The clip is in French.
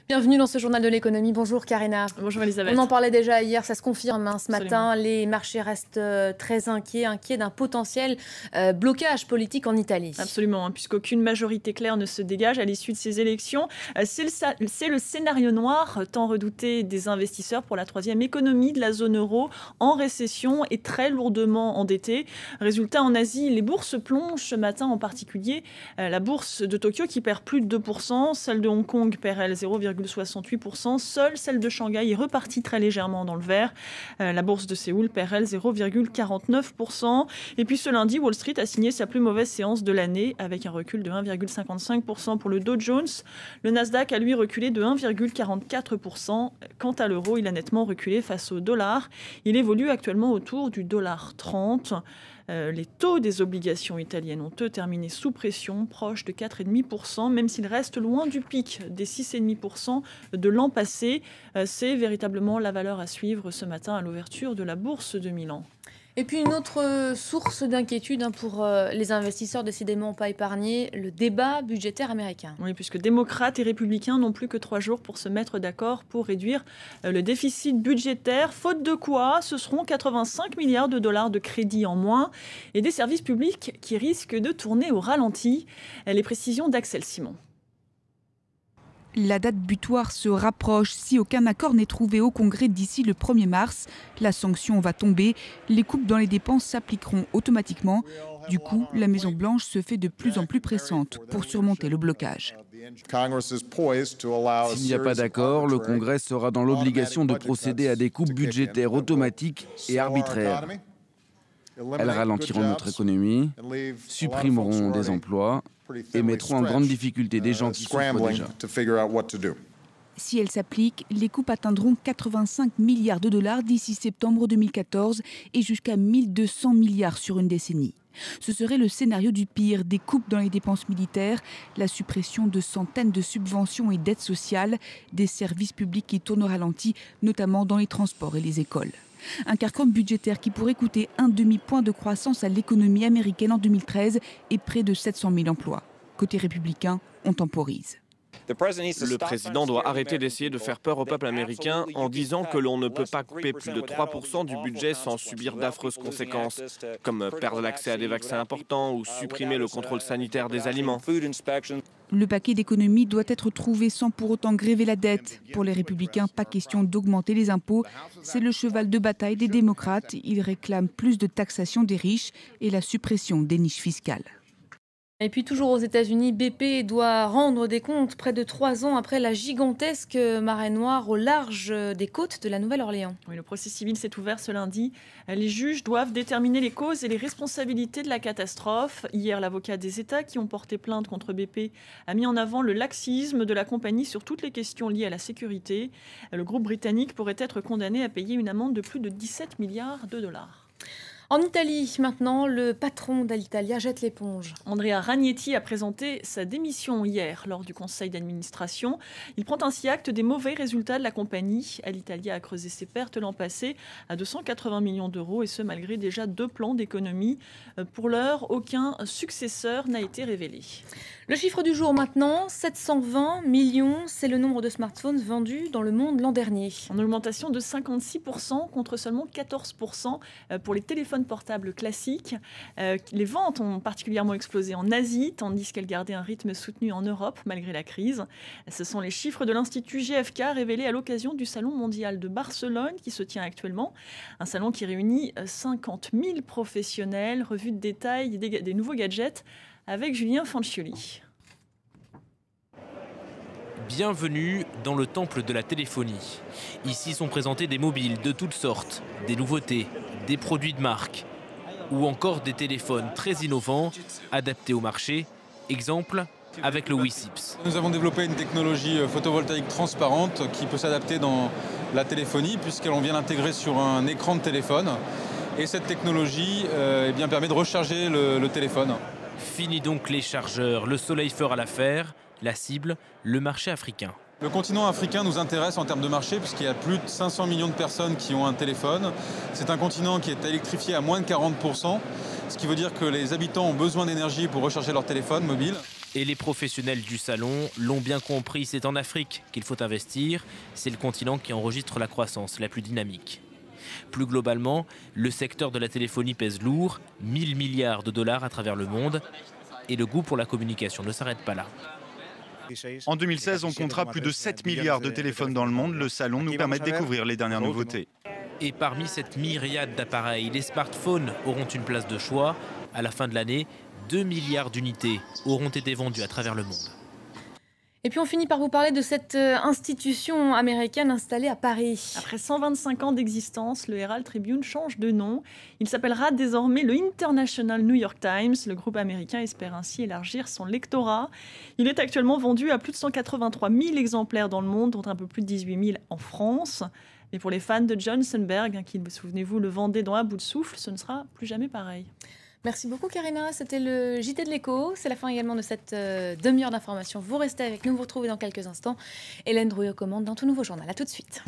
Bienvenue dans ce journal de l'économie. Bonjour Karina. Bonjour Elisabeth. On en parlait déjà hier, ça se confirme ce matin. Les marchés restent très inquiets d'un potentiel blocage politique en Italie. Absolument, puisqu'aucune majorité claire ne se dégage à l'issue de ces élections. C'est le scénario noir tant redouté des investisseurs pour la troisième économie de la zone euro en récession et très lourdement endettée. Résultat, en Asie, les bourses plongent ce matin, en particulier la bourse de Tokyo qui perd plus de 2%, celle de Hong Kong perd elle 0,68%, seule celle de Shanghai est repartie très légèrement dans le vert. La bourse de Séoul perd elle 0,49%. Et puis ce lundi, Wall Street a signé sa plus mauvaise séance de l'année avec un recul de 1,55% pour le Dow Jones. Le Nasdaq a lui reculé de 1,44%. Quant à l'euro, il a nettement reculé face au dollar. Il évolue actuellement autour du $1,30. Les taux des obligations italiennes ont eux terminé sous pression, proche de 4,5%, même s'ils restent loin du pic des 6,5% de l'an passé. C'est véritablement la valeur à suivre ce matin à l'ouverture de la bourse de Milan. Et puis une autre source d'inquiétude pour les investisseurs décidément pas épargnés, le débat budgétaire américain. Oui, puisque démocrates et républicains n'ont plus que 3 jours pour se mettre d'accord pour réduire le déficit budgétaire, faute de quoi ce seront 85 milliards de dollars de crédit en moins et des services publics qui risquent de tourner au ralenti. Les précisions d'Axel Simon. La date butoir se rapproche. Si aucun accord n'est trouvé au Congrès d'ici le 1er mars, la sanction va tomber. Les coupes dans les dépenses s'appliqueront automatiquement. Du coup, la Maison-Blanche se fait de plus en plus pressante pour surmonter le blocage. S'il n'y a pas d'accord, le Congrès sera dans l'obligation de procéder à des coupes budgétaires automatiques et arbitraires. Elles ralentiront notre économie, supprimeront des emplois et mettront en grande difficulté des gens qui souffrent déjà. Si elles s'appliquent, les coupes atteindront 85 milliards de dollars d'ici septembre 2014 et jusqu'à 1200 milliards sur une décennie. Ce serait le scénario du pire, des coupes dans les dépenses militaires, la suppression de centaines de subventions et d'aides sociales, des services publics qui tournent au ralenti, notamment dans les transports et les écoles. Un carcan budgétaire qui pourrait coûter un demi-point de croissance à l'économie américaine en 2013 et près de 700 000 emplois. Côté républicain, on temporise. Le président doit arrêter d'essayer de faire peur au peuple américain en disant que l'on ne peut pas couper plus de 3% du budget sans subir d'affreuses conséquences, comme perdre l'accès à des vaccins importants ou supprimer le contrôle sanitaire des aliments. Le paquet d'économie doit être trouvé sans pour autant gréver la dette. Pour les républicains, pas question d'augmenter les impôts. C'est le cheval de bataille des démocrates. Ils réclament plus de taxation des riches et la suppression des niches fiscales. Et puis toujours aux États-Unis, BP doit rendre des comptes près de 3 ans après la gigantesque marée noire au large des côtes de la Nouvelle-Orléans. Oui, le procès civil s'est ouvert ce lundi. Les juges doivent déterminer les causes et les responsabilités de la catastrophe. Hier, l'avocat des États qui ont porté plainte contre BP a mis en avant le laxisme de la compagnie sur toutes les questions liées à la sécurité. Le groupe britannique pourrait être condamné à payer une amende de plus de 17 milliards de dollars. En Italie, maintenant, le patron d'Alitalia jette l'éponge. Andrea Ragnetti a présenté sa démission hier lors du conseil d'administration. Il prend ainsi acte des mauvais résultats de la compagnie. Alitalia a creusé ses pertes l'an passé à 280 millions d'euros et ce malgré déjà 2 plans d'économie. Pour l'heure, aucun successeur n'a été révélé. Le chiffre du jour maintenant, 720 millions, c'est le nombre de smartphones vendus dans le monde l'an dernier. En augmentation de 56% contre seulement 14% pour les téléphones portables classiques. Les ventes ont particulièrement explosé en Asie, tandis qu'elles gardaient un rythme soutenu en Europe malgré la crise. Ce sont les chiffres de l'Institut GfK révélés à l'occasion du Salon mondial de Barcelone qui se tient actuellement. Un salon qui réunit 50 000 professionnels, revue de détail des nouveaux gadgets avec Julien Fancioli. Bienvenue dans le temple de la téléphonie. Ici sont présentés des mobiles de toutes sortes, des nouveautés, des produits de marque ou encore des téléphones très innovants adaptés au marché. Exemple avec le WeSips. Nous avons développé une technologie photovoltaïque transparente qui peut s'adapter dans la téléphonie puisqu'on vient l'intégrer sur un écran de téléphone. Et cette technologie permet de recharger le téléphone. Fini donc les chargeurs, le soleil fera l'affaire, la cible, le marché africain. Le continent africain nous intéresse en termes de marché puisqu'il y a plus de 500 millions de personnes qui ont un téléphone. C'est un continent qui est électrifié à moins de 40%, ce qui veut dire que les habitants ont besoin d'énergie pour recharger leur téléphone mobile. Et les professionnels du salon l'ont bien compris, c'est en Afrique qu'il faut investir. C'est le continent qui enregistre la croissance la plus dynamique. Plus globalement, le secteur de la téléphonie pèse lourd, 1000 milliards de dollars à travers le monde. Et le goût pour la communication ne s'arrête pas là. En 2016, on comptera plus de 7 milliards de téléphones dans le monde. Le salon nous permet de découvrir les dernières nouveautés. Et parmi cette myriade d'appareils, les smartphones auront une place de choix. À la fin de l'année, 2 milliards d'unités auront été vendues à travers le monde. Et puis on finit par vous parler de cette institution américaine installée à Paris. Après 125 ans d'existence, le Herald Tribune change de nom. Il s'appellera désormais le International New York Times. Le groupe américain espère ainsi élargir son lectorat. Il est actuellement vendu à plus de 183 000 exemplaires dans le monde, dont un peu plus de 18 000 en France. Mais pour les fans de John Sundberg, qui, souvenez-vous, le vendait dans un bout de souffle, ce ne sera plus jamais pareil. Merci beaucoup Karina, c'était le JT de l'écho. C'est la fin également de cette demi-heure d'information. Vous restez avec nous, vous retrouvez dans quelques instants Hélène Drouillot commande dans tout nouveau journal. A tout de suite.